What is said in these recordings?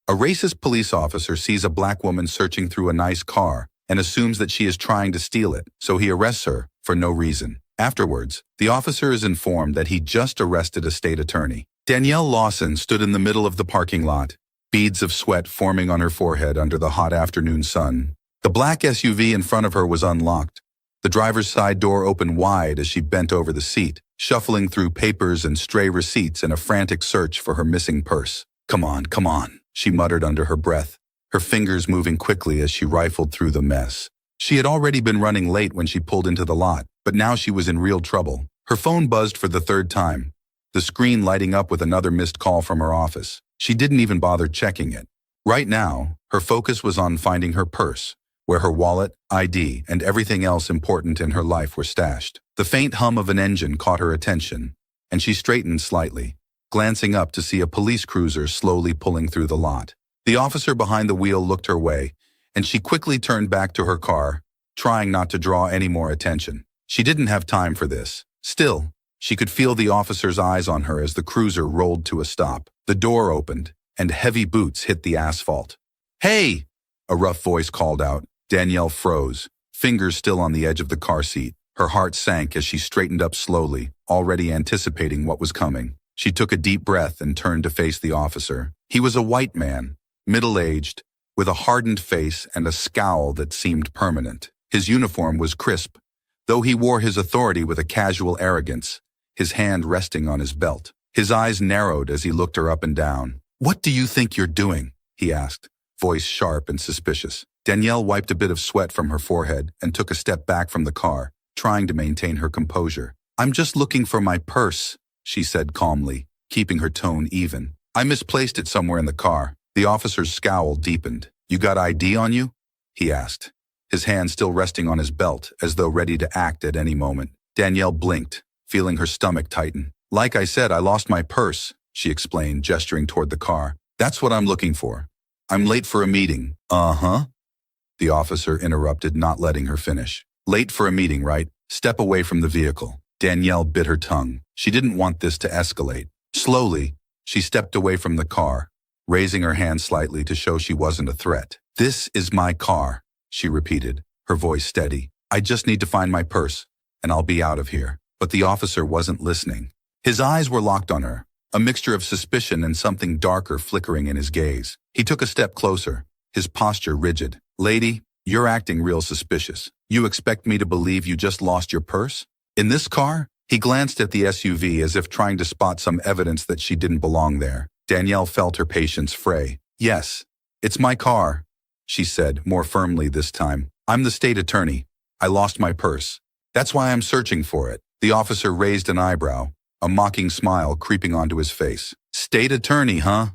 A racist police officer sees a black woman searching through a nice car and assumes that she is trying to steal it, so he arrests her for no reason. Afterwards, the officer is informed that he just arrested a state attorney. Danielle Lawson stood in the middle of the parking lot, beads of sweat forming on her forehead under the hot afternoon sun. The black SUV in front of her was unlocked. The driver's side door opened wide as she bent over the seat, shuffling through papers and stray receipts in a frantic search for her missing purse. Come on, she muttered under her breath, her fingers moving quickly as she rifled through the mess. She had already been running late when she pulled into the lot, but now she was in real trouble. Her phone buzzed for the third time, the screen lighting up with another missed call from her office. She didn't even bother checking it. Right now, her focus was on finding her purse, where her wallet, ID, and everything else important in her life were stashed. The faint hum of an engine caught her attention, and she straightened slightly, glancing up to see a police cruiser slowly pulling through the lot. The officer behind the wheel looked her way, and she quickly turned back to her car, trying not to draw any more attention. She didn't have time for this. Still, she could feel the officer's eyes on her as the cruiser rolled to a stop. The door opened, and heavy boots hit the asphalt. "Hey!" a rough voice called out. Danielle froze, fingers still on the edge of the car seat. Her heart sank as she straightened up slowly, already anticipating what was coming. She took a deep breath and turned to face the officer. He was a white man, middle-aged, with a hardened face and a scowl that seemed permanent. His uniform was crisp, though he wore his authority with a casual arrogance, his hand resting on his belt. His eyes narrowed as he looked her up and down. "What do you think you're doing?" he asked, voice sharp and suspicious. Danielle wiped a bit of sweat from her forehead and took a step back from the car, trying to maintain her composure. "I'm just looking for my purse," she said calmly, keeping her tone even. "I misplaced it somewhere in the car." The officer's scowl deepened. "You got ID on you?" he asked, his hand still resting on his belt as though ready to act at any moment. Danielle blinked, feeling her stomach tighten. "Like I said, I lost my purse," she explained, gesturing toward the car. "That's what I'm looking for. I'm late for a meeting." "Uh-huh," the officer interrupted, not letting her finish. "Late for a meeting, right? Step away from the vehicle." Danielle bit her tongue. She didn't want this to escalate. Slowly, she stepped away from the car, raising her hand slightly to show she wasn't a threat. "This is my car," she repeated, her voice steady. "I just need to find my purse, and I'll be out of here." But the officer wasn't listening. His eyes were locked on her, a mixture of suspicion and something darker flickering in his gaze. He took a step closer, his posture rigid. "Lady, you're acting real suspicious. You expect me to believe you just lost your purse? In this car?" He glanced at the SUV as if trying to spot some evidence that she didn't belong there. Danielle felt her patience fray. "Yes, it's my car," she said, more firmly this time. "I'm the state attorney. I lost my purse. That's why I'm searching for it." The officer raised an eyebrow, a mocking smile creeping onto his face. "State attorney, huh?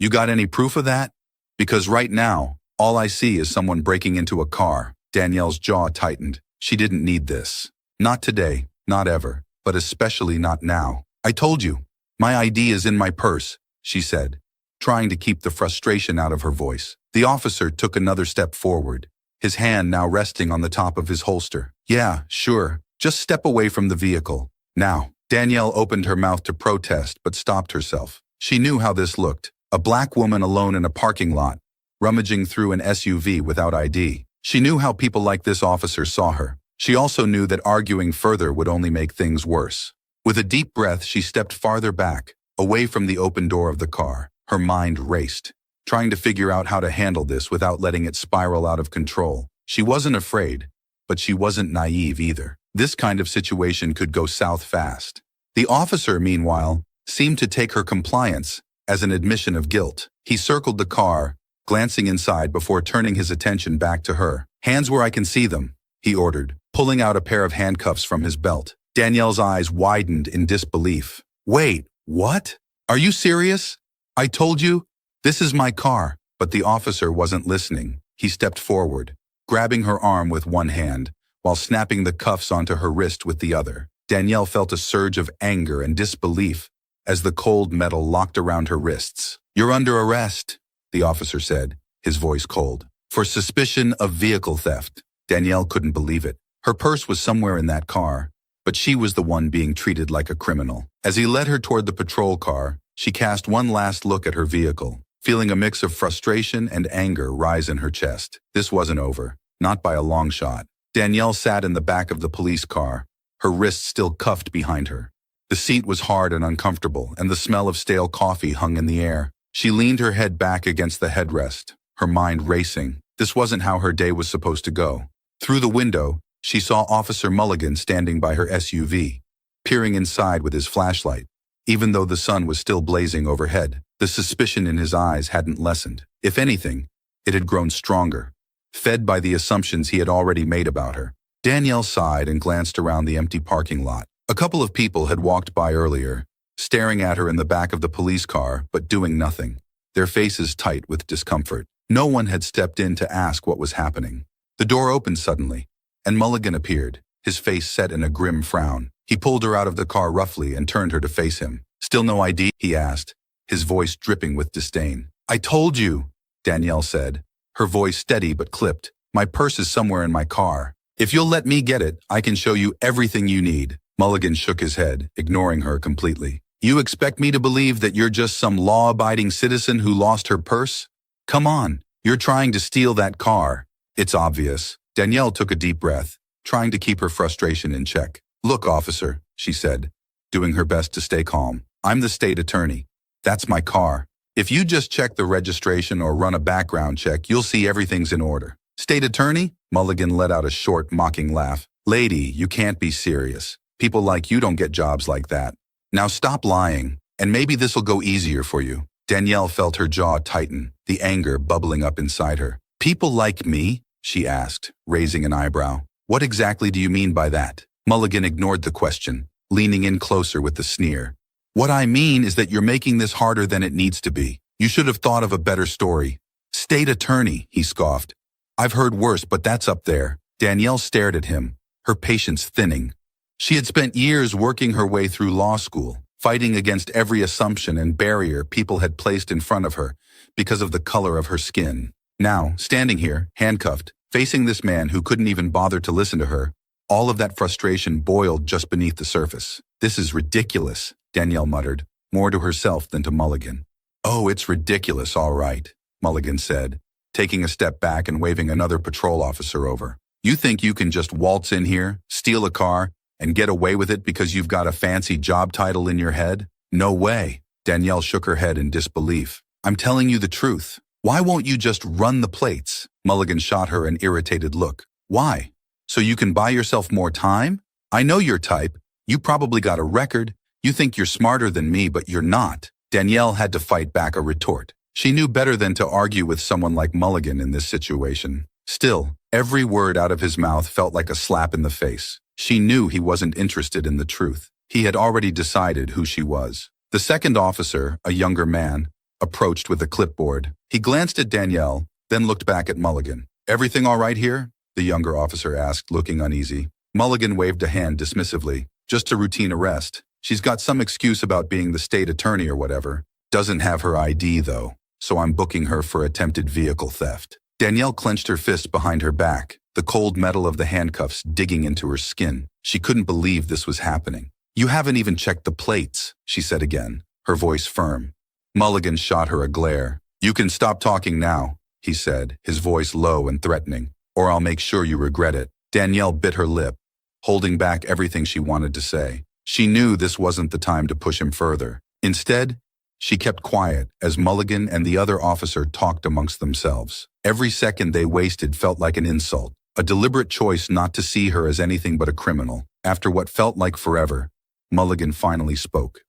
You got any proof of that? Because right now, all I see is someone breaking into a car." Danielle's jaw tightened. She didn't need this. Not today, not ever, but especially not now. "I told you, my ID is in my purse," she said, trying to keep the frustration out of her voice. The officer took another step forward, his hand now resting on the top of his holster. "Yeah, sure. Just step away from the vehicle. Now." Danielle opened her mouth to protest but stopped herself. She knew how this looked. A black woman alone in a parking lot, rummaging through an SUV without ID. She knew how people like this officer saw her. She also knew that arguing further would only make things worse. With a deep breath, she stepped farther back, away from the open door of the car. Her mind raced, trying to figure out how to handle this without letting it spiral out of control. She wasn't afraid, but she wasn't naive either. This kind of situation could go south fast. The officer, meanwhile, seemed to take her compliance as an admission of guilt. He circled the car, glancing inside before turning his attention back to her. "Hands where I can see them," he ordered, pulling out a pair of handcuffs from his belt. Danielle's eyes widened in disbelief. "Wait, what? Are you serious? I told you, this is my car." But the officer wasn't listening. He stepped forward, grabbing her arm with one hand, while snapping the cuffs onto her wrist with the other. Danielle felt a surge of anger and disbelief as the cold metal locked around her wrists. "You're under arrest," the officer said, his voice cold, "for suspicion of vehicle theft." Danielle couldn't believe it. Her purse was somewhere in that car, but she was the one being treated like a criminal. As he led her toward the patrol car, she cast one last look at her vehicle. feeling a mix of frustration and anger rise in her chest. This wasn't over, not by a long shot. Danielle sat in the back of the police car, her wrists still cuffed behind her. The seat was hard and uncomfortable, and the smell of stale coffee hung in the air. She leaned her head back against the headrest, her mind racing. This wasn't how her day was supposed to go. Through the window, she saw Officer Mulligan standing by her SUV, peering inside with his flashlight. Even though the sun was still blazing overhead, the suspicion in his eyes hadn't lessened. If anything, it had grown stronger, fed by the assumptions he had already made about her. Danielle sighed and glanced around the empty parking lot. A couple of people had walked by earlier, staring at her in the back of the police car, but doing nothing, their faces tight with discomfort. No one had stepped in to ask what was happening. The door opened suddenly, and Mulligan appeared, his face set in a grim frown. He pulled her out of the car roughly and turned her to face him. "Still no ID?" he asked, his voice dripping with disdain. "I told you," Danielle said, her voice steady but clipped. "My purse is somewhere in my car. If you'll let me get it, I can show you everything you need." Mulligan shook his head, ignoring her completely. "You expect me to believe that you're just some law-abiding citizen who lost her purse? Come on, you're trying to steal that car. It's obvious." Danielle took a deep breath, trying to keep her frustration in check. "Look, officer," she said, doing her best to stay calm. "I'm the state attorney. That's my car. If you just check the registration or run a background check, you'll see everything's in order." "State attorney?" Mulligan let out a short, mocking laugh. "Lady, you can't be serious. People like you don't get jobs like that. Now stop lying, and maybe this'll go easier for you." Danielle felt her jaw tighten, the anger bubbling up inside her. "People like me?" she asked, raising an eyebrow. "What exactly do you mean by that?" Mulligan ignored the question, leaning in closer with the sneer. "What I mean is that you're making this harder than it needs to be. You should have thought of a better story." "State attorney," he scoffed. "I've heard worse, but that's up there." Danielle stared at him, her patience thinning. She had spent years working her way through law school, fighting against every assumption and barrier people had placed in front of her because of the color of her skin. Now, standing here, handcuffed, facing this man who couldn't even bother to listen to her, all of that frustration boiled just beneath the surface. "This is ridiculous," Danielle muttered, more to herself than to Mulligan. "Oh, it's ridiculous, all right," Mulligan said, taking a step back and waving another patrol officer over. "You think you can just waltz in here, steal a car, and get away with it because you've got a fancy job title in your head? No way." Danielle shook her head in disbelief. "I'm telling you the truth. Why won't you just run the plates?" Mulligan shot her an irritated look. "Why? So you can buy yourself more time? I know your type. You probably got a record. You think you're smarter than me, but you're not." Danielle had to fight back a retort. She knew better than to argue with someone like Mulligan in this situation. Still, every word out of his mouth felt like a slap in the face. She knew he wasn't interested in the truth. He had already decided who she was. The second officer, a younger man, approached with a clipboard. He glanced at Danielle, then looked back at Mulligan. "Everything all right here?" the younger officer asked, looking uneasy. Mulligan waved a hand dismissively. "Just a routine arrest. She's got some excuse about being the state attorney or whatever. Doesn't have her ID, though, so I'm booking her for attempted vehicle theft." Danielle clenched her fist behind her back, the cold metal of the handcuffs digging into her skin. She couldn't believe this was happening. "You haven't even checked the plates," she said again, her voice firm. Mulligan shot her a glare. "You can stop talking now," he said, his voice low and threatening, "or I'll make sure you regret it." Danielle bit her lip, holding back everything she wanted to say. She knew this wasn't the time to push him further. Instead, she kept quiet as Mulligan and the other officer talked amongst themselves. Every second they wasted felt like an insult, a deliberate choice not to see her as anything but a criminal. After what felt like forever, Mulligan finally spoke.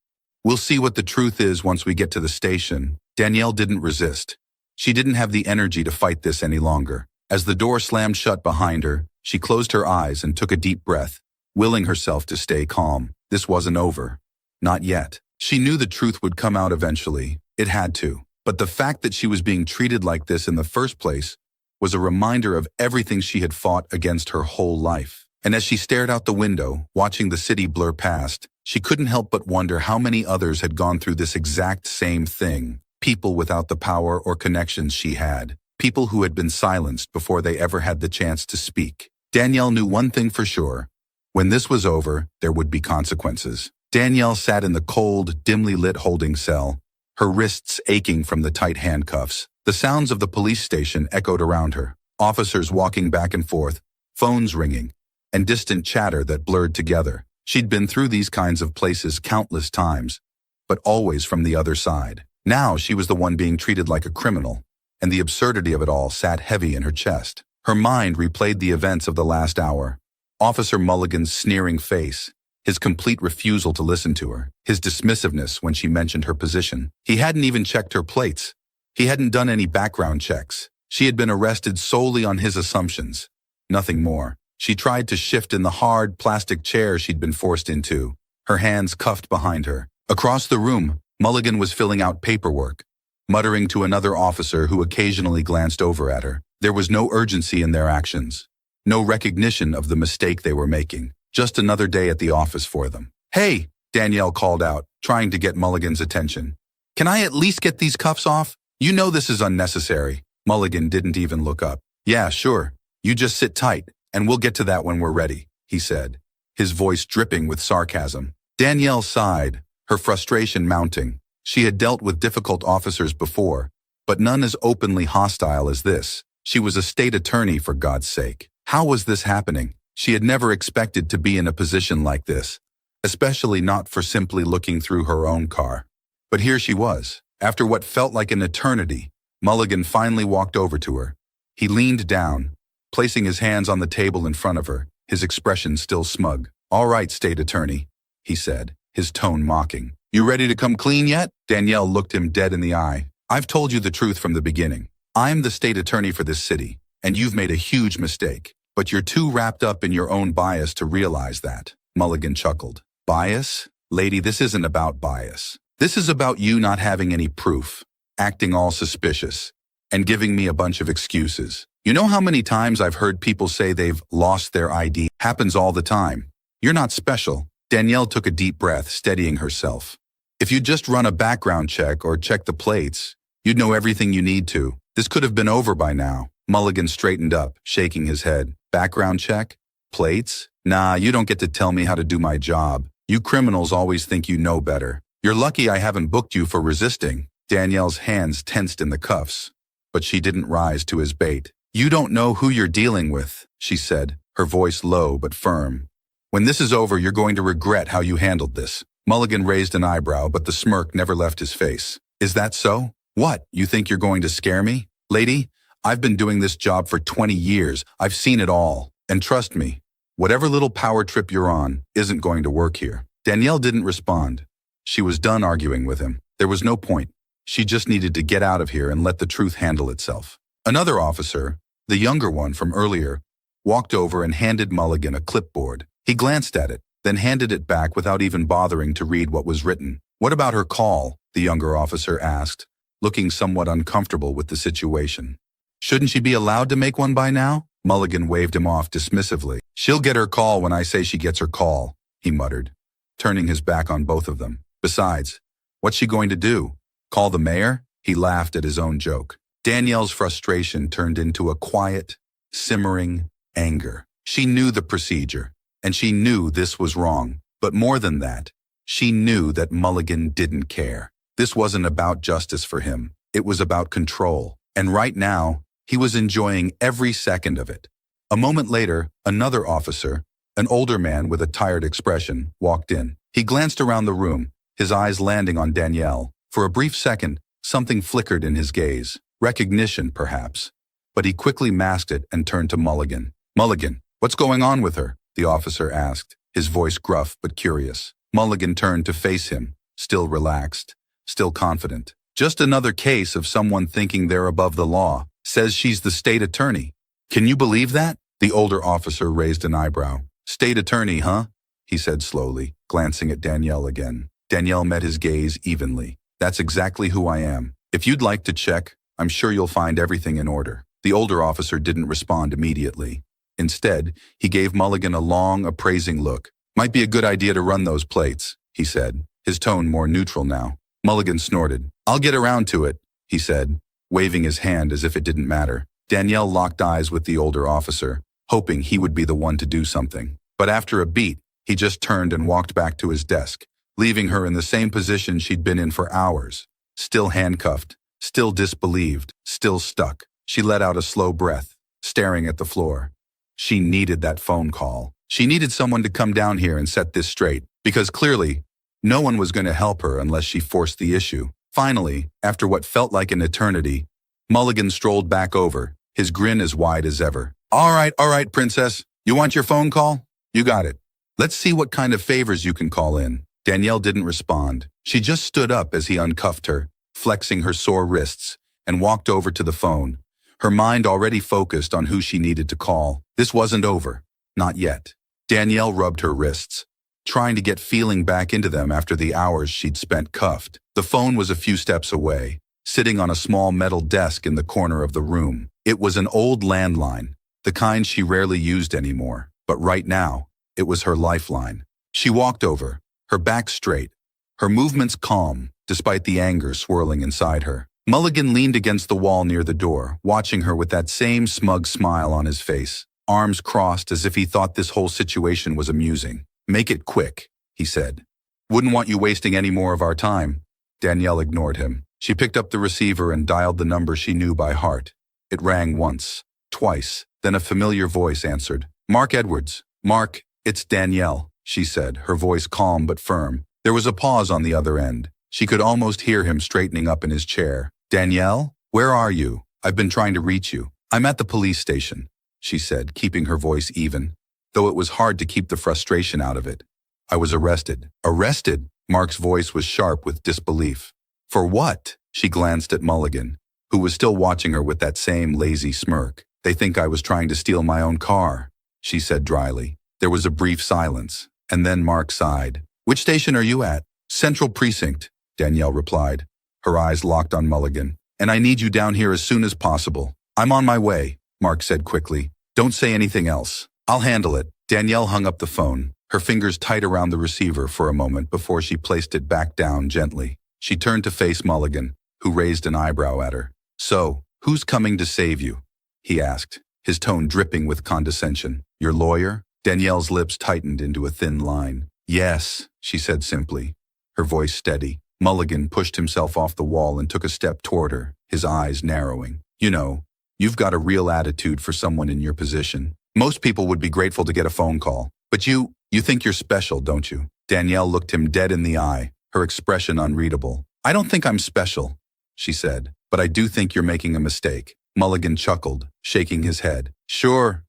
"We'll see what the truth is once we get to the station." Danielle didn't resist. She didn't have the energy to fight this any longer. As the door slammed shut behind her, she closed her eyes and took a deep breath, willing herself to stay calm. This wasn't over. Not yet. She knew the truth would come out eventually. It had to. But the fact that she was being treated like this in the first place was a reminder of everything she had fought against her whole life. And as she stared out the window, watching the city blur past, she couldn't help but wonder how many others had gone through this exact same thing. People without the power or connections she had. People who had been silenced before they ever had the chance to speak. Danielle knew one thing for sure. When this was over, there would be consequences. Danielle sat in the cold, dimly lit holding cell, her wrists aching from the tight handcuffs. The sounds of the police station echoed around her, officers walking back and forth, phones ringing, and distant chatter that blurred together. She'd been through these kinds of places countless times, but always from the other side. Now she was the one being treated like a criminal, and the absurdity of it all sat heavy in her chest. Her mind replayed the events of the last hour. Officer Mulligan's sneering face, his complete refusal to listen to her, his dismissiveness when she mentioned her position. He hadn't even checked her plates. He hadn't done any background checks. She had been arrested solely on his assumptions. Nothing more. She tried to shift in the hard, plastic chair she'd been forced into, her hands cuffed behind her. Across the room, Mulligan was filling out paperwork, muttering to another officer who occasionally glanced over at her. There was no urgency in their actions, no recognition of the mistake they were making. Just another day at the office for them. "Hey," Danielle called out, trying to get Mulligan's attention. "Can I at least get these cuffs off? You know this is unnecessary." Mulligan didn't even look up. "Yeah, sure. You just sit tight, and we'll get to that when we're ready," he said, his voice dripping with sarcasm. Danielle sighed, her frustration mounting. She had dealt with difficult officers before, but none as openly hostile as this. She was a state attorney, for God's sake. How was this happening? She had never expected to be in a position like this, especially not for simply looking through her own car. But here she was. After what felt like an eternity, Mulligan finally walked over to her. He leaned down, placing his hands on the table in front of her, his expression still smug. "All right, state attorney," he said, his tone mocking. "You ready to come clean yet?" Danielle looked him dead in the eye. "I've told you the truth from the beginning. I'm the state attorney for this city, and you've made a huge mistake. But you're too wrapped up in your own bias to realize that," Mulligan chuckled. "Bias? Lady, this isn't about bias. This is about you not having any proof, acting all suspicious, and giving me a bunch of excuses. You know how many times I've heard people say they've lost their ID? Happens all the time. You're not special." Danielle took a deep breath, steadying herself. "If you'd just run a background check or check the plates, you'd know everything you need to. This could have been over by now." Mulligan straightened up, shaking his head. "Background check? Plates? Nah, you don't get to tell me how to do my job. You criminals always think you know better. You're lucky I haven't booked you for resisting." Danielle's hands tensed in the cuffs, but she didn't rise to his bait. "You don't know who you're dealing with," she said, her voice low but firm. "When this is over, you're going to regret how you handled this." Mulligan raised an eyebrow, but the smirk never left his face. "Is that so? What, you think you're going to scare me? Lady, I've been doing this job for 20 years. I've seen it all. And trust me, whatever little power trip you're on isn't going to work here." Danielle didn't respond. She was done arguing with him. There was no point. She just needed to get out of here and let the truth handle itself. Another officer, the younger one from earlier, walked over and handed Mulligan a clipboard. He glanced at it, then handed it back without even bothering to read what was written. "What about her call?" the younger officer asked, looking somewhat uncomfortable with the situation. "Shouldn't she be allowed to make one by now?" Mulligan waved him off dismissively. "She'll get her call when I say she gets her call," he muttered, turning his back on both of them. "Besides, what's she going to do? Call the mayor?" He laughed at his own joke. Danielle's frustration turned into a quiet, simmering anger. She knew the procedure, and she knew this was wrong. But more than that, she knew that Mulligan didn't care. This wasn't about justice for him. It was about control. And right now, he was enjoying every second of it. A moment later, another officer, an older man with a tired expression, walked in. He glanced around the room, his eyes landing on Danielle. For a brief second, something flickered in his gaze. Recognition, perhaps. But he quickly masked it and turned to Mulligan. "Mulligan, what's going on with her?" the officer asked, his voice gruff but curious. Mulligan turned to face him, still relaxed, still confident. "Just another case of someone thinking they're above the law. Says she's the state attorney. Can you believe that?" The older officer raised an eyebrow. "State attorney, huh?" he said slowly, glancing at Danielle again. Danielle met his gaze evenly. "That's exactly who I am. If you'd like to check, I'm sure you'll find everything in order." The older officer didn't respond immediately. Instead, he gave Mulligan a long, appraising look. "Might be a good idea to run those plates," he said, his tone more neutral now. Mulligan snorted. "I'll get around to it," he said, waving his hand as if it didn't matter. Danielle locked eyes with the older officer, hoping he would be the one to do something. But after a beat, he just turned and walked back to his desk, leaving her in the same position she'd been in for hours, Still handcuffed, still disbelieved, still stuck. She let out a slow breath, staring at the floor. She needed that phone call. She needed someone to come down here and set this straight, because clearly, no one was going to help her unless she forced the issue. Finally, after what felt like an eternity, Mulligan strolled back over, his grin as wide as ever. All right, princess. You want your phone call? You got it. Let's see what kind of favors you can call in. Danielle didn't respond. She just stood up as he uncuffed her, flexing her sore wrists, and walked over to the phone, her mind already focused on who she needed to call. This wasn't over. Not yet. Danielle rubbed her wrists, trying to get feeling back into them after the hours she'd spent cuffed. The phone was a few steps away, sitting on a small metal desk in the corner of the room. It was an old landline, the kind she rarely used anymore, but right now, it was her lifeline. She walked over, her back straight, her movements calm, despite the anger swirling inside her. Mulligan leaned against the wall near the door, watching her with that same smug smile on his face, arms crossed as if he thought this whole situation was amusing. Make it quick, he said. Wouldn't want you wasting any more of our time. Danielle ignored him. She picked up the receiver and dialed the number she knew by heart. It rang once, twice, then a familiar voice answered. Mark Edwards. Mark, it's Danielle, she said, her voice calm but firm. There was a pause on the other end. She could almost hear him straightening up in his chair. Danielle, where are you? I've been trying to reach you. I'm at the police station, she said, keeping her voice even, though it was hard to keep the frustration out of it. I was arrested. Arrested? Mark's voice was sharp with disbelief. For what? She glanced at Mulligan, who was still watching her with that same lazy smirk. They think I was trying to steal my own car, she said dryly. There was a brief silence, and then Mark sighed. Which station are you at? Central Precinct, Danielle replied, her eyes locked on Mulligan. And I need you down here as soon as possible. I'm on my way, Mark said quickly. Don't say anything else. I'll handle it. Danielle hung up the phone, her fingers tight around the receiver for a moment before she placed it back down gently. She turned to face Mulligan, who raised an eyebrow at her. So, who's coming to save you? He asked, his tone dripping with condescension. Your lawyer? Danielle's lips tightened into a thin line. Yes, she said simply, her voice steady. Mulligan pushed himself off the wall and took a step toward her, his eyes narrowing. You know, you've got a real attitude for someone in your position. Most people would be grateful to get a phone call. But you think you're special, don't you? Danielle looked him dead in the eye, her expression unreadable. I don't think I'm special, she said, but I do think you're making a mistake. Mulligan chuckled, shaking his head. Sure.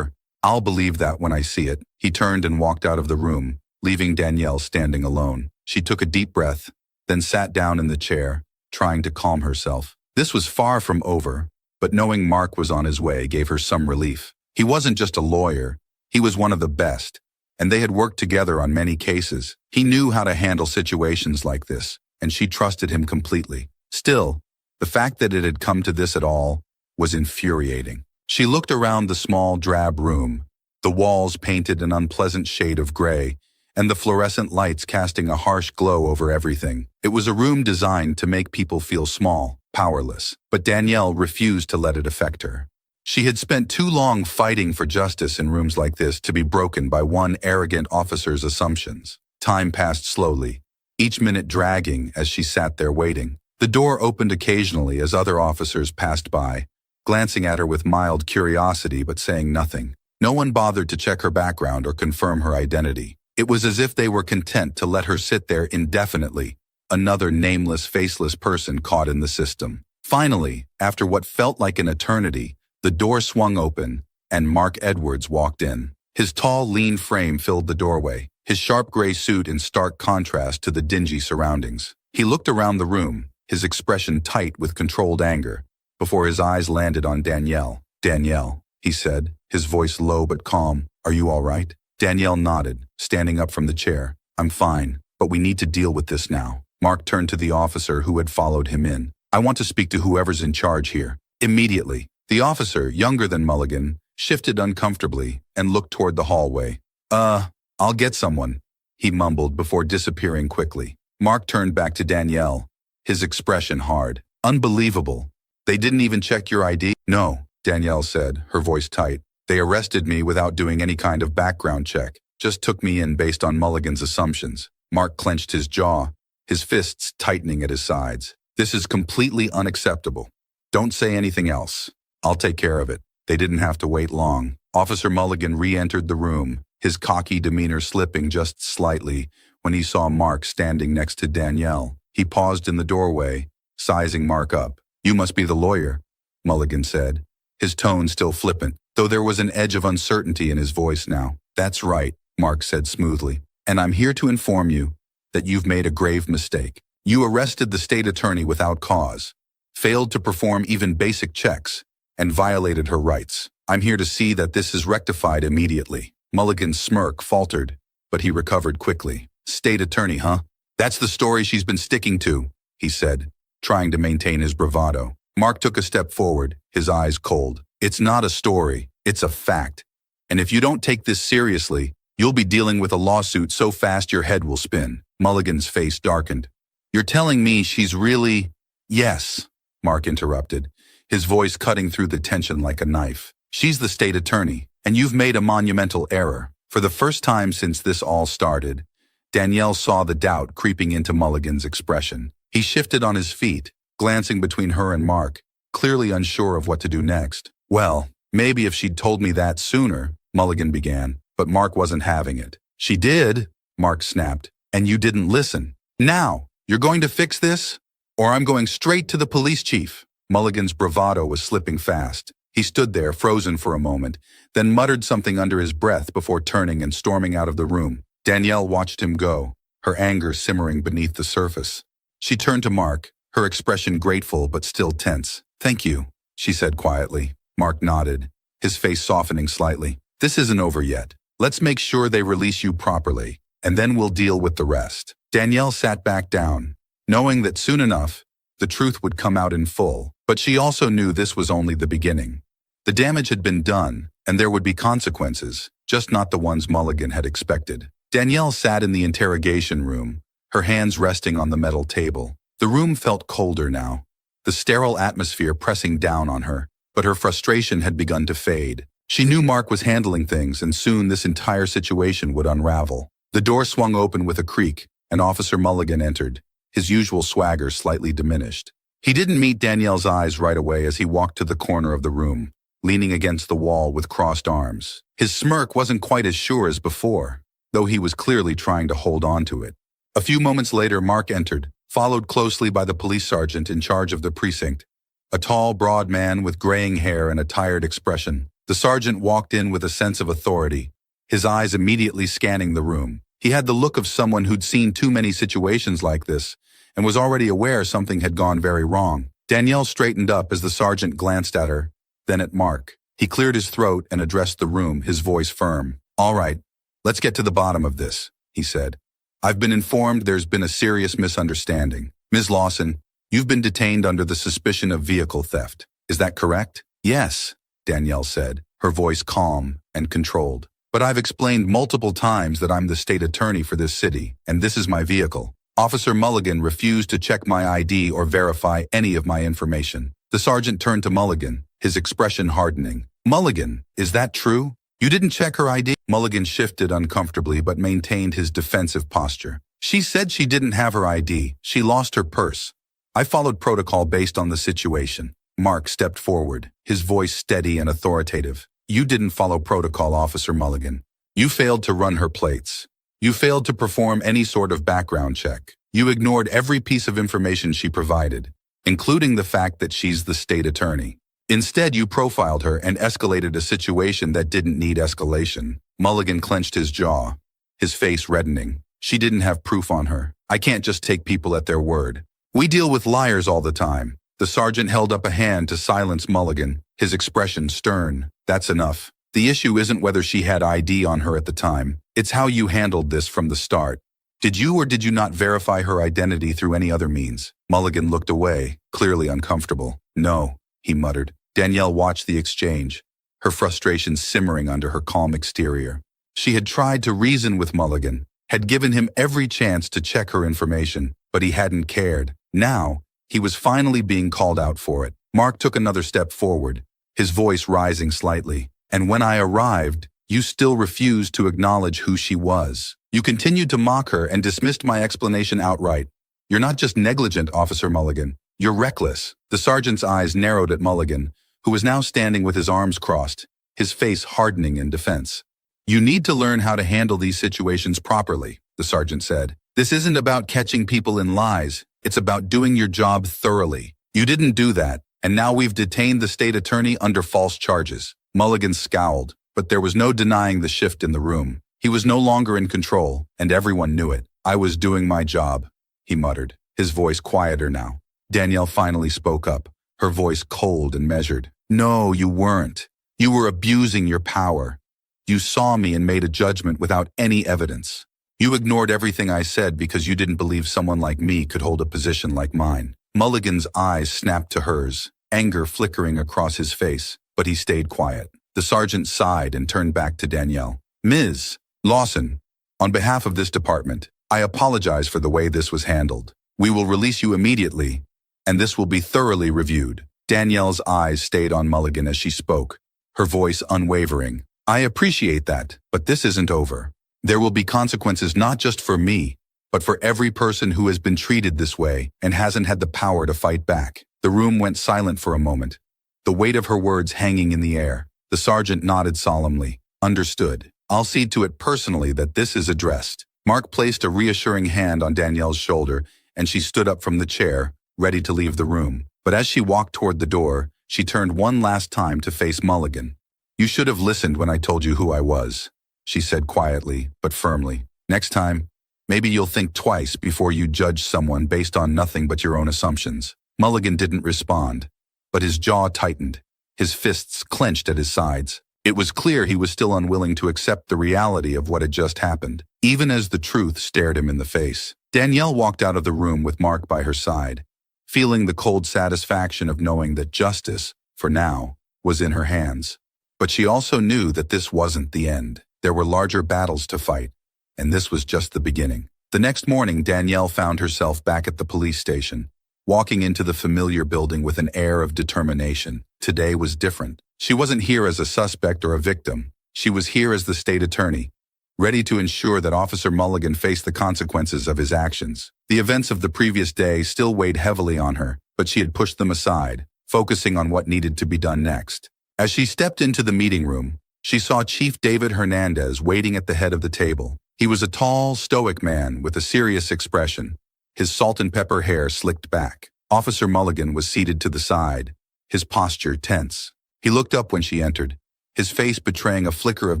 I'll believe that when I see it. He turned and walked out of the room, leaving Danielle standing alone. She took a deep breath, then sat down in the chair, trying to calm herself. This was far from over, but knowing Mark was on his way gave her some relief. He wasn't just a lawyer, he was one of the best, and they had worked together on many cases. He knew how to handle situations like this, and she trusted him completely. Still, the fact that it had come to this at all was infuriating. She looked around the small, drab room, the walls painted an unpleasant shade of gray, and the fluorescent lights casting a harsh glow over everything. It was a room designed to make people feel small, powerless, but Danielle refused to let it affect her. She had spent too long fighting for justice in rooms like this to be broken by one arrogant officer's assumptions. Time passed slowly, each minute dragging as she sat there waiting. The door opened occasionally as other officers passed by, glancing at her with mild curiosity but saying nothing. No one bothered to check her background or confirm her identity. It was as if they were content to let her sit there indefinitely, another nameless, faceless person caught in the system. Finally, after what felt like an eternity, the door swung open, and Mark Edwards walked in. His tall, lean frame filled the doorway, his sharp gray suit in stark contrast to the dingy surroundings. He looked around the room, his expression tight with controlled anger, before his eyes landed on Danielle. Danielle, he said, his voice low but calm. Are you all right? Danielle nodded, standing up from the chair. I'm fine, but we need to deal with this now. Mark turned to the officer who had followed him in. I want to speak to whoever's in charge here. Immediately. The officer, younger than Mulligan, shifted uncomfortably and looked toward the hallway. I'll get someone, he mumbled before disappearing quickly. Mark turned back to Danielle, his expression hard. Unbelievable. They didn't even check your ID? No, Danielle said, her voice tight. They arrested me without doing any kind of background check. Just took me in based on Mulligan's assumptions. Mark clenched his jaw, his fists tightening at his sides. This is completely unacceptable. Don't say anything else. I'll take care of it. They didn't have to wait long. Officer Mulligan re-entered the room, his cocky demeanor slipping just slightly when he saw Mark standing next to Danielle. He paused in the doorway, sizing Mark up. "You must be the lawyer," Mulligan said, his tone still flippant, though there was an edge of uncertainty in his voice now. "That's right," Mark said smoothly, "and I'm here to inform you that you've made a grave mistake. You arrested the state attorney without cause, failed to perform even basic checks, and violated her rights. I'm here to see that this is rectified immediately." Mulligan's smirk faltered, but he recovered quickly. "State attorney, huh? That's the story she's been sticking to," he said, trying to maintain his bravado. Mark took a step forward, his eyes cold. "It's not a story, it's a fact. And if you don't take this seriously, you'll be dealing with a lawsuit so fast your head will spin." Mulligan's face darkened. "You're telling me she's really—" "Yes," Mark interrupted, his voice cutting through the tension like a knife. "She's the state attorney, and you've made a monumental error." For the first time since this all started, Danielle saw the doubt creeping into Mulligan's expression. He shifted on his feet, glancing between her and Mark, clearly unsure of what to do next. "Well, maybe if she'd told me that sooner," Mulligan began, but Mark wasn't having it. "She did," Mark snapped, "and you didn't listen. Now, you're going to fix this? Or I'm going straight to the police chief." Mulligan's bravado was slipping fast. He stood there, frozen for a moment, then muttered something under his breath before turning and storming out of the room. Danielle watched him go, her anger simmering beneath the surface. She turned to Mark, her expression grateful but still tense. "Thank you," she said quietly. Mark nodded, his face softening slightly. "This isn't over yet. Let's make sure they release you properly, and then we'll deal with the rest." Danielle sat back down, knowing that soon enough, the truth would come out in full, but she also knew this was only the beginning. The damage had been done, and there would be consequences, just not the ones Mulligan had expected. Danielle sat in the interrogation room, her hands resting on the metal table. The room felt colder now, the sterile atmosphere pressing down on her, but her frustration had begun to fade. She knew Mark was handling things, and soon this entire situation would unravel. The door swung open with a creak, and Officer Mulligan entered, his usual swagger slightly diminished. He didn't meet Danielle's eyes right away as he walked to the corner of the room, leaning against the wall with crossed arms. His smirk wasn't quite as sure as before, though he was clearly trying to hold on to it. A few moments later, Mark entered, followed closely by the police sergeant in charge of the precinct, a tall, broad man with graying hair and a tired expression. The sergeant walked in with a sense of authority, his eyes immediately scanning the room. He had the look of someone who'd seen too many situations like this and was already aware something had gone very wrong. Danielle straightened up as the sergeant glanced at her, then at Mark. He cleared his throat and addressed the room, his voice firm. "All right, let's get to the bottom of this," he said. "I've been informed there's been a serious misunderstanding. Ms. Lawson, you've been detained under the suspicion of vehicle theft. Is that correct?" "Yes," Danielle said, her voice calm and controlled. "But I've explained multiple times that I'm the state attorney for this city, and this is my vehicle." Officer Mulligan refused to check my ID or verify any of my information. The sergeant turned to Mulligan, his expression hardening. "Mulligan, is that true? You didn't check her ID?" Mulligan shifted uncomfortably but maintained his defensive posture. "She said she didn't have her ID. She lost her purse. I followed protocol based on the situation." Mark stepped forward, his voice steady and authoritative. "You didn't follow protocol, Officer Mulligan. You failed to run her plates. You failed to perform any sort of background check. You ignored every piece of information she provided, including the fact that she's the state attorney. Instead, you profiled her and escalated a situation that didn't need escalation." Mulligan clenched his jaw, his face reddening. "She didn't have proof on her. I can't just take people at their word. We deal with liars all the time." The sergeant held up a hand to silence Mulligan, his expression stern. "That's enough. The issue isn't whether she had ID on her at the time. It's how you handled this from the start. Did you or did you not verify her identity through any other means?" Mulligan looked away, clearly uncomfortable. "No," he muttered. Danielle watched the exchange, her frustration simmering under her calm exterior. She had tried to reason with Mulligan, had given him every chance to check her information, but he hadn't cared. Now, he was finally being called out for it. Mark took another step forward, his voice rising slightly. "And when I arrived, you still refused to acknowledge who she was. You continued to mock her and dismissed my explanation outright. You're not just negligent, Officer Mulligan. You're reckless. The sergeant's eyes narrowed at Mulligan, who was now standing with his arms crossed, his face hardening in defense. You need to learn how to handle these situations properly, the sergeant said. This isn't about catching people in lies. It's about doing your job thoroughly. You didn't do that, and now we've detained the state attorney under false charges. Mulligan scowled, but there was no denying the shift in the room. He was no longer in control, and everyone knew it. I was doing my job, he muttered, his voice quieter now. Danielle finally spoke up, her voice cold and measured. No, you weren't. You were abusing your power. You saw me and made a judgment without any evidence. You ignored everything I said because you didn't believe someone like me could hold a position like mine. Mulligan's eyes snapped to hers, anger flickering across his face, but he stayed quiet. The sergeant sighed and turned back to Danielle. Ms. Lawson, on behalf of this department, I apologize for the way this was handled. We will release you immediately, and this will be thoroughly reviewed. Danielle's eyes stayed on Mulligan as she spoke, her voice unwavering. I appreciate that, but this isn't over. There will be consequences not just for me, but for every person who has been treated this way and hasn't had the power to fight back. The room went silent for a moment, the weight of her words hanging in the air. The sergeant nodded solemnly. Understood. I'll see to it personally that this is addressed. Mark placed a reassuring hand on Danielle's shoulder, and she stood up from the chair, ready to leave the room. But as she walked toward the door, she turned one last time to face Mulligan. You should have listened when I told you who I was, she said quietly, but firmly. Next time, maybe you'll think twice before you judge someone based on nothing but your own assumptions. Mulligan didn't respond, but his jaw tightened, his fists clenched at his sides. It was clear he was still unwilling to accept the reality of what had just happened, even as the truth stared him in the face. Danielle walked out of the room with Mark by her side, feeling the cold satisfaction of knowing that justice, for now, was in her hands. But she also knew that this wasn't the end. There were larger battles to fight, and this was just the beginning. The next morning, Danielle found herself back at the police station, walking into the familiar building with an air of determination. Today was different. She wasn't here as a suspect or a victim. She was here as the state attorney, ready to ensure that Officer Mulligan faced the consequences of his actions. The events of the previous day still weighed heavily on her, but she had pushed them aside, focusing on what needed to be done next. As she stepped into the meeting room, she saw Chief David Hernandez waiting at the head of the table. He was a tall, stoic man with a serious expression, his salt and pepper hair slicked back. Officer Mulligan was seated to the side, his posture tense. He looked up when she entered, his face betraying a flicker of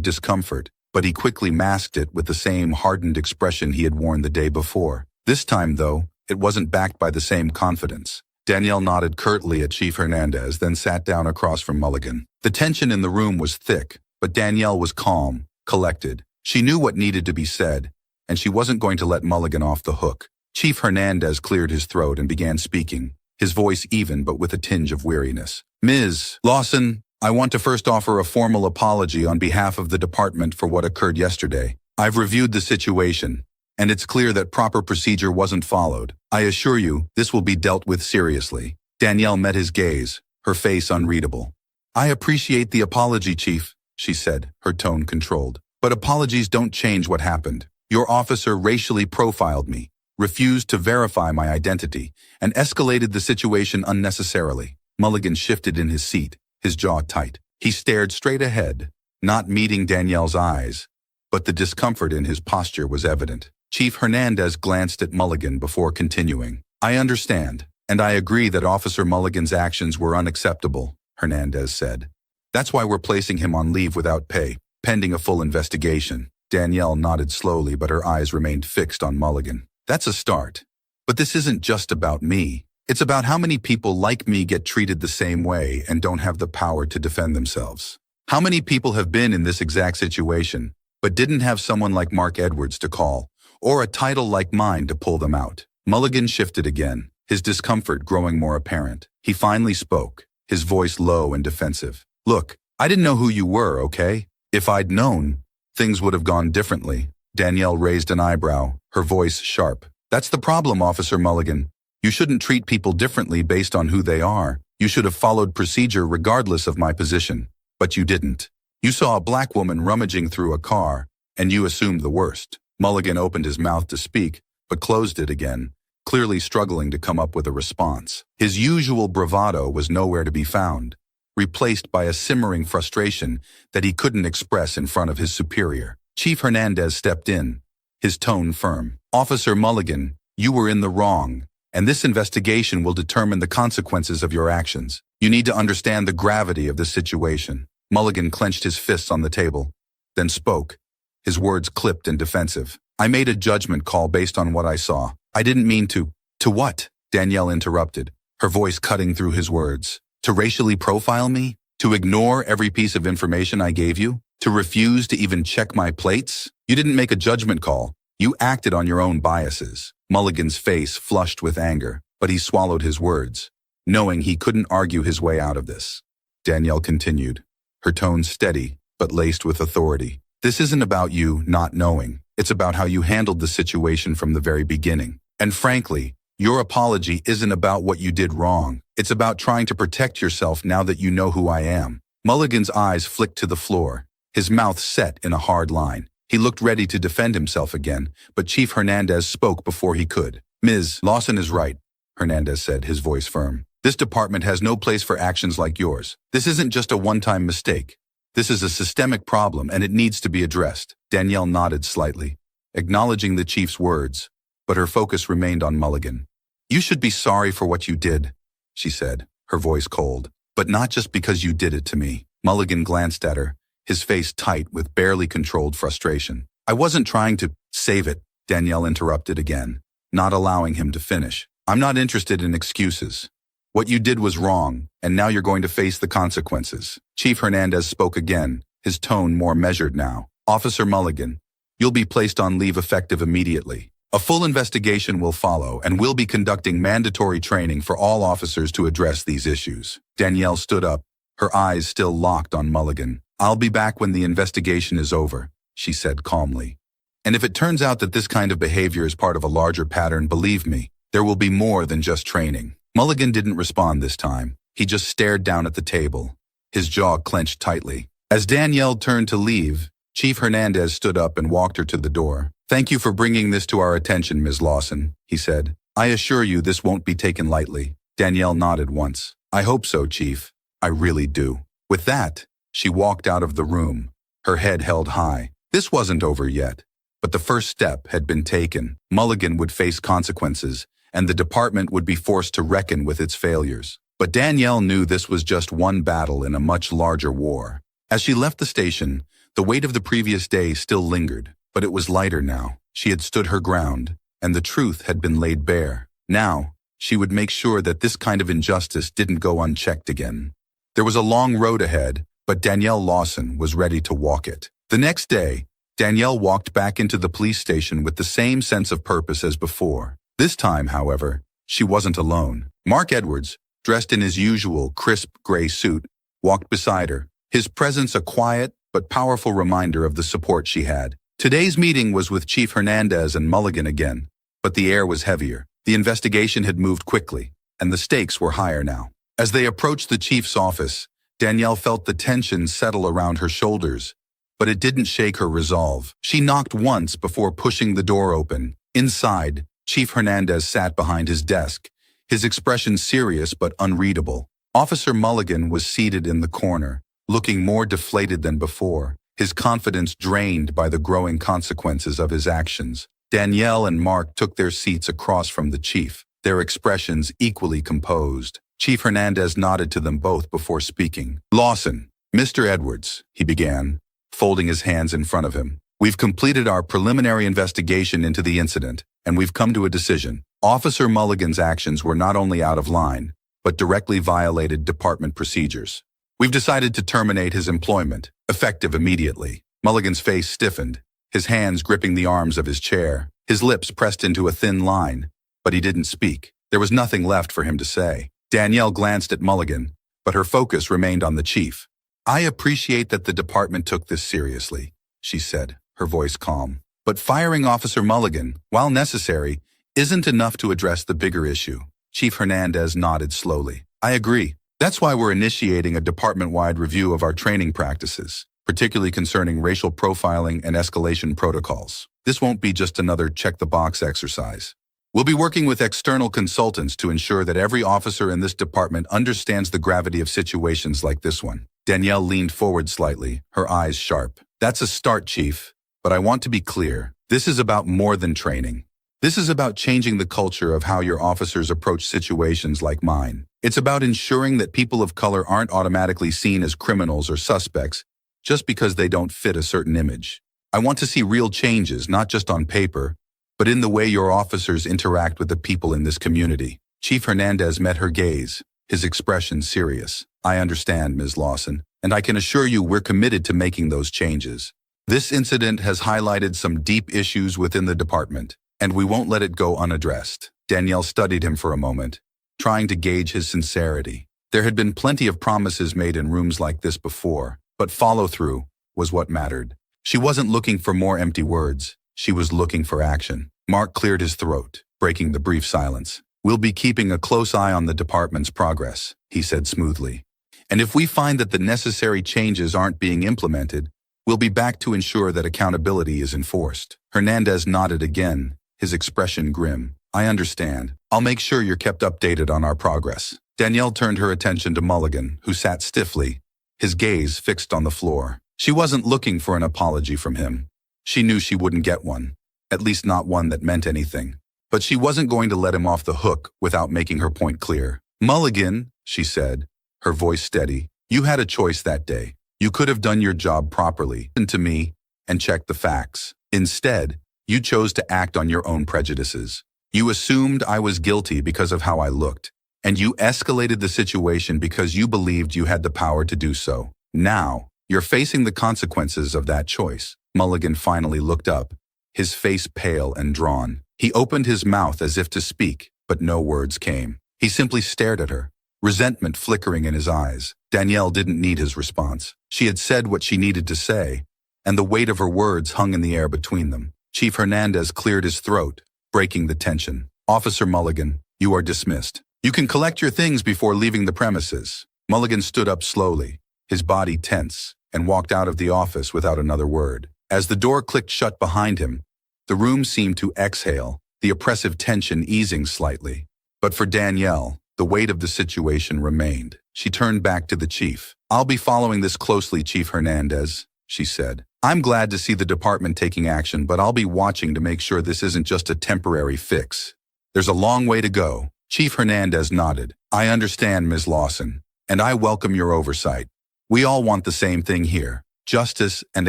discomfort, but he quickly masked it with the same hardened expression he had worn the day before. This time, though, it wasn't backed by the same confidence. Danielle nodded curtly at Chief Hernandez, then sat down across from Mulligan. The tension in the room was thick, but Danielle was calm, collected. She knew what needed to be said, and she wasn't going to let Mulligan off the hook. Chief Hernandez cleared his throat and began speaking, his voice even but with a tinge of weariness. Ms. Lawson, I want to first offer a formal apology on behalf of the department for what occurred yesterday. I've reviewed the situation, and it's clear that proper procedure wasn't followed. I assure you, this will be dealt with seriously. Danielle met his gaze, her face unreadable. I appreciate the apology, Chief, she said, her tone controlled. But apologies don't change what happened. Your officer racially profiled me, refused to verify my identity, and escalated the situation unnecessarily. Mulligan shifted in his seat, his jaw tight. He stared straight ahead, not meeting Danielle's eyes, but the discomfort in his posture was evident. Chief Hernandez glanced at Mulligan before continuing. I understand, and I agree that Officer Mulligan's actions were unacceptable, Hernandez said. That's why we're placing him on leave without pay, pending a full investigation. Danielle nodded slowly, but her eyes remained fixed on Mulligan. That's a start. But this isn't just about me. It's about how many people like me get treated the same way and don't have the power to defend themselves. How many people have been in this exact situation, but didn't have someone like Mark Edwards to call, or a title like mine to pull them out? Mulligan shifted again, his discomfort growing more apparent. He finally spoke, his voice low and defensive. Look, I didn't know who you were, okay? If I'd known, things would have gone differently. Danielle raised an eyebrow, her voice sharp. That's the problem, Officer Mulligan. You shouldn't treat people differently based on who they are. You should have followed procedure regardless of my position. But you didn't. You saw a black woman rummaging through a car, and you assumed the worst. Mulligan opened his mouth to speak, but closed it again, clearly struggling to come up with a response. His usual bravado was nowhere to be found, replaced by a simmering frustration that he couldn't express in front of his superior. Chief Hernandez stepped in, his tone firm. "Officer Mulligan, you were in the wrong, and this investigation will determine the consequences of your actions. You need to understand the gravity of the situation." Mulligan clenched his fists on the table, then spoke, his words clipped and defensive. "I made a judgment call based on what I saw. I didn't mean to." "To what?" Danielle interrupted, her voice cutting through his words. "To racially profile me? To ignore every piece of information I gave you? To refuse to even check my plates? You didn't make a judgment call. You acted on your own biases." Mulligan's face flushed with anger, but he swallowed his words, knowing he couldn't argue his way out of this. Danielle continued, her tone steady but laced with authority. "This isn't about you not knowing. It's about how you handled the situation from the very beginning. And frankly, your apology isn't about what you did wrong. It's about trying to protect yourself now that you know who I am." Mulligan's eyes flicked to the floor, his mouth set in a hard line. He looked ready to defend himself again, but Chief Hernandez spoke before he could. "Ms. Lawson is right," Hernandez said, his voice firm. "This department has no place for actions like yours. This isn't just a one-time mistake. This is a systemic problem, and it needs to be addressed." Danielle nodded slightly, acknowledging the chief's words, but her focus remained on Mulligan. "You should be sorry for what you did," she said, her voice cold. "But not just because you did it to me." Mulligan glanced at her, his face tight with barely controlled frustration. "I wasn't trying to save it," Danielle interrupted again, not allowing him to finish. "I'm not interested in excuses. What you did was wrong, and now you're going to face the consequences." Chief Hernandez spoke again, his tone more measured now. "Officer Mulligan, you'll be placed on leave effective immediately. A full investigation will follow, and we'll be conducting mandatory training for all officers to address these issues." Danielle stood up, her eyes still locked on Mulligan. "I'll be back when the investigation is over," she said calmly. "And if it turns out that this kind of behavior is part of a larger pattern, believe me, there will be more than just training." Mulligan didn't respond this time. He just stared down at the table, his jaw clenched tightly. As Danielle turned to leave, Chief Hernandez stood up and walked her to the door. "Thank you for bringing this to our attention, Ms. Lawson," he said. "I assure you this won't be taken lightly." Danielle nodded once. "I hope so, Chief. I really do." With that, she walked out of the room, her head held high. This wasn't over yet, but the first step had been taken. Mulligan would face consequences, and the department would be forced to reckon with its failures. But Danielle knew this was just one battle in a much larger war. As she left the station, the weight of the previous day still lingered, but it was lighter now. She had stood her ground, and the truth had been laid bare. Now, she would make sure that this kind of injustice didn't go unchecked again. There was a long road ahead, but Danielle Lawson was ready to walk it. The next day, Danielle walked back into the police station with the same sense of purpose as before. This time, however, she wasn't alone. Mark Edwards, dressed in his usual crisp gray suit, walked beside her, his presence a quiet but powerful reminder of the support she had. Today's meeting was with Chief Hernandez and Mulligan again, but the air was heavier. The investigation had moved quickly, and the stakes were higher now. As they approached the chief's office, Danielle felt the tension settle around her shoulders, but it didn't shake her resolve. She knocked once before pushing the door open. Inside, Chief Hernandez sat behind his desk, his expression serious but unreadable. Officer Mulligan was seated in the corner, looking more deflated than before, his confidence drained by the growing consequences of his actions. Danielle and Mark took their seats across from the chief, their expressions equally composed. Chief Hernandez nodded to them both before speaking. "Lawson, Mr. Edwards," he began, folding his hands in front of him. "We've completed our preliminary investigation into the incident, and we've come to a decision. Officer Mulligan's actions were not only out of line, but directly violated department procedures. We've decided to terminate his employment, effective immediately." Mulligan's face stiffened, his hands gripping the arms of his chair, his lips pressed into a thin line, but he didn't speak. There was nothing left for him to say. Danielle glanced at Mulligan, but her focus remained on the chief. "I appreciate that the department took this seriously," she said, her voice calm. "But firing Officer Mulligan, while necessary, isn't enough to address the bigger issue." Chief Hernandez nodded slowly. "I agree. That's why we're initiating a department-wide review of our training practices, particularly concerning racial profiling and escalation protocols. This won't be just another check-the-box exercise. We'll be working with external consultants to ensure that every officer in this department understands the gravity of situations like this one. Danielle leaned forward slightly, her eyes sharp. That's a start, Chief. But I want to be clear. This is about more than training. This is about changing the culture of how your officers approach situations like mine. It's about ensuring that people of color aren't automatically seen as criminals or suspects just because they don't fit a certain image. I want to see real changes, not just on paper, but in the way your officers interact with the people in this community. Chief Hernandez met her gaze, his expression serious. I understand, Ms. Lawson, and I can assure you we're committed to making those changes. This incident has highlighted some deep issues within the department, and we won't let it go unaddressed. Danielle studied him for a moment, trying to gauge his sincerity. There had been plenty of promises made in rooms like this before, but follow-through was what mattered. She wasn't looking for more empty words. She was looking for action. Mark cleared his throat, breaking the brief silence. We'll be keeping a close eye on the department's progress, he said smoothly. And if we find that the necessary changes aren't being implemented, we'll be back to ensure that accountability is enforced. Hernandez nodded again, his expression grim. I understand. I'll make sure you're kept updated on our progress. Danielle turned her attention to Mulligan, who sat stiffly, his gaze fixed on the floor. She wasn't looking for an apology from him. She knew she wouldn't get one, at least not one that meant anything. But she wasn't going to let him off the hook without making her point clear. Mulligan, she said, her voice steady, you had a choice that day. You could have done your job properly, listened to me, and checked the facts. Instead, you chose to act on your own prejudices. You assumed I was guilty because of how I looked, and you escalated the situation because you believed you had the power to do so. Now, you're facing the consequences of that choice. Mulligan finally looked up, his face pale and drawn. He opened his mouth as if to speak, but no words came. He simply stared at her, resentment flickering in his eyes. Danielle didn't need his response. She had said what she needed to say, and the weight of her words hung in the air between them. Chief Hernandez cleared his throat, breaking the tension. Officer Mulligan, you are dismissed. You can collect your things before leaving the premises. Mulligan stood up slowly, his body tense, and walked out of the office without another word. As the door clicked shut behind him, the room seemed to exhale, the oppressive tension easing slightly. But for Danielle, the weight of the situation remained. She turned back to the chief. I'll be following this closely, Chief Hernandez, she said. I'm glad to see the department taking action, but I'll be watching to make sure this isn't just a temporary fix. There's a long way to go. Chief Hernandez nodded. I understand, Ms. Lawson, and I welcome your oversight. We all want the same thing here, justice and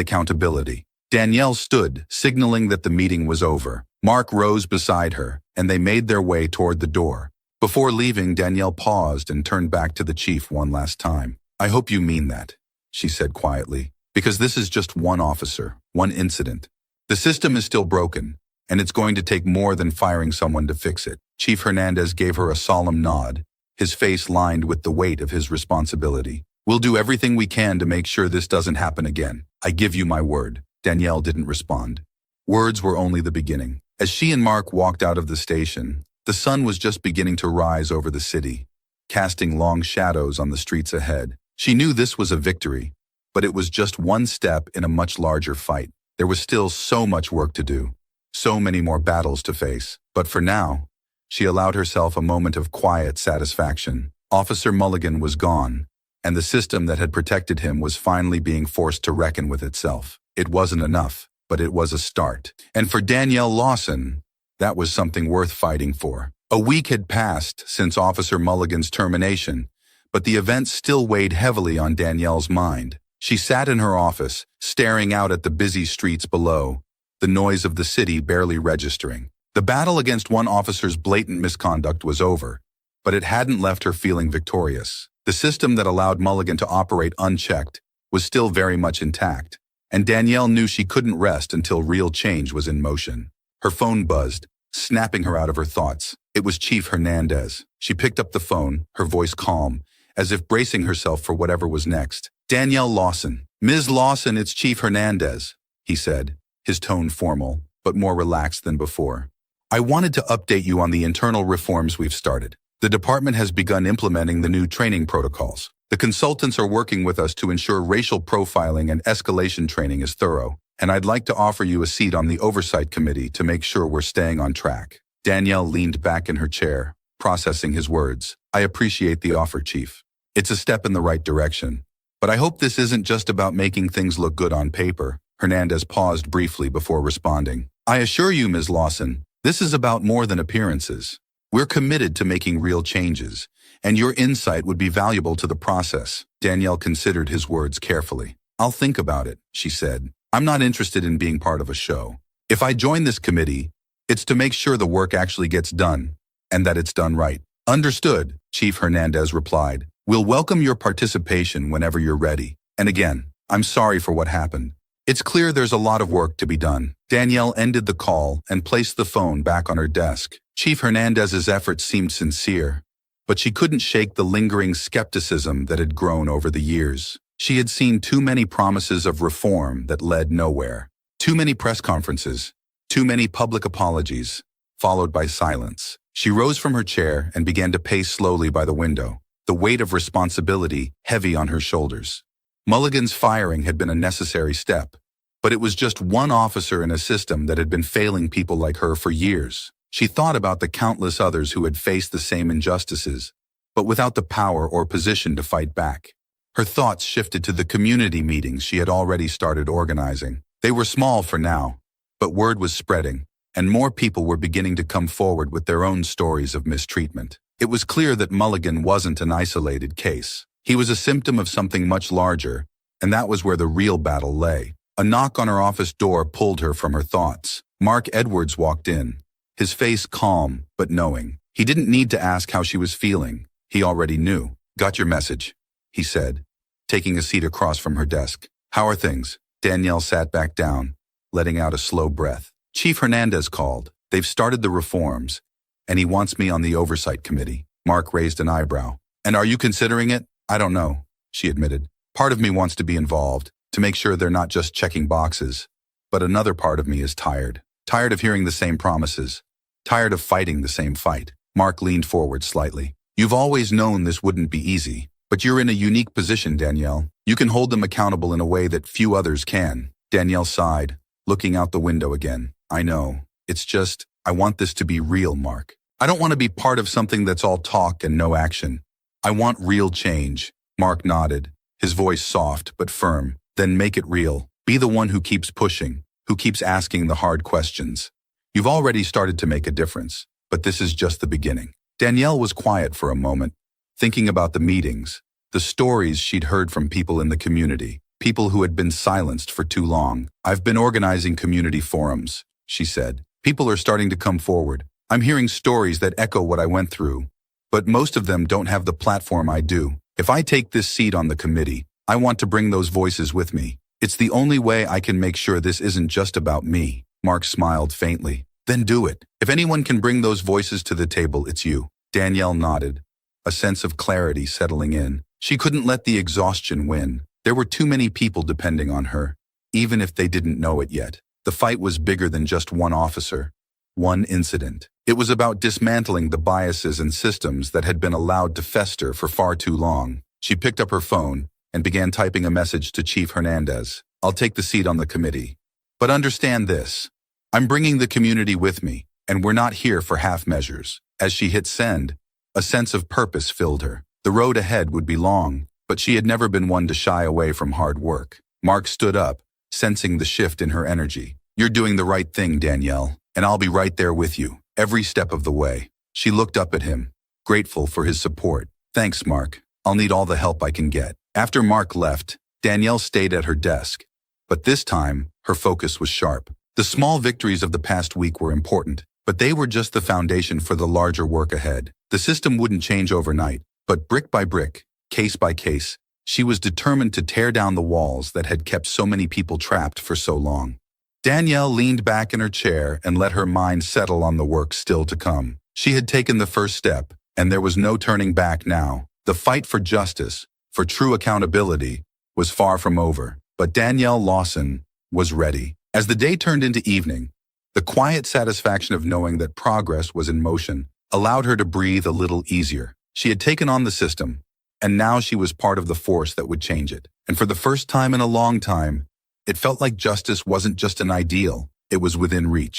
accountability. Danielle stood, signaling that the meeting was over. Mark rose beside her, and they made their way toward the door. Before leaving, Danielle paused and turned back to the chief one last time. I hope you mean that, she said quietly, because this is just one officer, one incident. The system is still broken, and it's going to take more than firing someone to fix it. Chief Hernandez gave her a solemn nod, his face lined with the weight of his responsibility. We'll do everything we can to make sure this doesn't happen again. I give you my word. Danielle didn't respond. Words were only the beginning. As she and Mark walked out of the station, the sun was just beginning to rise over the city, casting long shadows on the streets ahead. She knew this was a victory, but it was just one step in a much larger fight. There was still so much work to do, so many more battles to face. But for now, she allowed herself a moment of quiet satisfaction. Officer Mulligan was gone, and the system that had protected him was finally being forced to reckon with itself. It wasn't enough, but it was a start. And for Danielle Lawson, that was something worth fighting for. A week had passed since Officer Mulligan's termination, but the events still weighed heavily on Danielle's mind. She sat in her office, staring out at the busy streets below, the noise of the city barely registering. The battle against one officer's blatant misconduct was over, but it hadn't left her feeling victorious. The system that allowed Mulligan to operate unchecked was still very much intact, and Danielle knew she couldn't rest until real change was in motion. Her phone buzzed, snapping her out of her thoughts. It was Chief Hernandez. She picked up the phone, her voice calm, as if bracing herself for whatever was next. Danielle Lawson. Ms. Lawson, it's Chief Hernandez, he said, his tone formal, but more relaxed than before. I wanted to update you on the internal reforms we've started. The department has begun implementing the new training protocols. The consultants are working with us to ensure racial profiling and escalation training is thorough, and I'd like to offer you a seat on the oversight committee to make sure we're staying on track. Danielle leaned back in her chair, processing his words. I appreciate the offer, Chief. It's a step in the right direction. But I hope this isn't just about making things look good on paper. Hernandez paused briefly before responding. I assure you, Ms. Lawson, this is about more than appearances. We're committed to making real changes, and your insight would be valuable to the process. Danielle considered his words carefully. I'll think about it, she said. I'm not interested in being part of a show. If I join this committee, it's to make sure the work actually gets done, and that it's done right. Understood, Chief Hernandez replied. We'll welcome your participation whenever you're ready. And again, I'm sorry for what happened. It's clear there's a lot of work to be done. Danielle ended the call and placed the phone back on her desk. Chief Hernandez's efforts seemed sincere, but she couldn't shake the lingering skepticism that had grown over the years. She had seen too many promises of reform that led nowhere. Too many press conferences, too many public apologies, followed by silence. She rose from her chair and began to pace slowly by the window, the weight of responsibility heavy on her shoulders. Mulligan's firing had been a necessary step, but it was just one officer in a system that had been failing people like her for years. She thought about the countless others who had faced the same injustices, but without the power or position to fight back. Her thoughts shifted to the community meetings she had already started organizing. They were small for now, but word was spreading, and more people were beginning to come forward with their own stories of mistreatment. It was clear that Mulligan wasn't an isolated case. He was a symptom of something much larger, and that was where the real battle lay. A knock on her office door pulled her from her thoughts. Mark Edwards walked in, his face calm but knowing. He didn't need to ask how she was feeling. He already knew. Got your message, he said, taking a seat across from her desk. How are things? Danielle sat back down, letting out a slow breath. Chief Hernandez called. They've started the reforms, and he wants me on the oversight committee. Mark raised an eyebrow. And are you considering it? I don't know, she admitted. Part of me wants to be involved, to make sure they're not just checking boxes. But another part of me is tired. Tired of hearing the same promises. Tired of fighting the same fight. Mark leaned forward slightly. You've always known this wouldn't be easy, but you're in a unique position, Danielle. You can hold them accountable in a way that few others can. Danielle sighed, looking out the window again. I know. It's just, I want this to be real, Mark. I don't want to be part of something that's all talk and no action. I want real change. Mark nodded, his voice soft but firm. Then make it real. Be the one who keeps pushing, who keeps asking the hard questions. You've already started to make a difference, but this is just the beginning. Danielle was quiet for a moment, thinking about the meetings, the stories she'd heard from people in the community, people who had been silenced for too long. I've been organizing community forums, she said. People are starting to come forward. I'm hearing stories that echo what I went through, but most of them don't have the platform I do. If I take this seat on the committee, I want to bring those voices with me. It's the only way I can make sure this isn't just about me. Mark smiled faintly. Then do it. If anyone can bring those voices to the table, it's you. Danielle nodded, a sense of clarity settling in. She couldn't let the exhaustion win. There were too many people depending on her, even if they didn't know it yet. The fight was bigger than just one officer, one incident. It was about dismantling the biases and systems that had been allowed to fester for far too long. She picked up her phone and began typing a message to Chief Hernandez. I'll take the seat on the committee. But understand this. I'm bringing the community with me, and we're not here for half measures. As she hit send, a sense of purpose filled her. The road ahead would be long, but she had never been one to shy away from hard work. Mark stood up, sensing the shift in her energy. You're doing the right thing, Danielle, and I'll be right there with you, every step of the way. She looked up at him, grateful for his support. Thanks, Mark. I'll need all the help I can get. After Mark left, Danielle stayed at her desk, but this time, her focus was sharp. The small victories of the past week were important, but they were just the foundation for the larger work ahead. The system wouldn't change overnight, but brick by brick, case by case, she was determined to tear down the walls that had kept so many people trapped for so long. Danielle leaned back in her chair and let her mind settle on the work still to come. She had taken the first step, and there was no turning back now. The fight for justice, for true accountability, was far from over, but Danielle Lawson was ready. As the day turned into evening, the quiet satisfaction of knowing that progress was in motion allowed her to breathe a little easier. She had taken on the system, and now she was part of the force that would change it. And for the first time in a long time, it felt like justice wasn't just an ideal, it was within reach.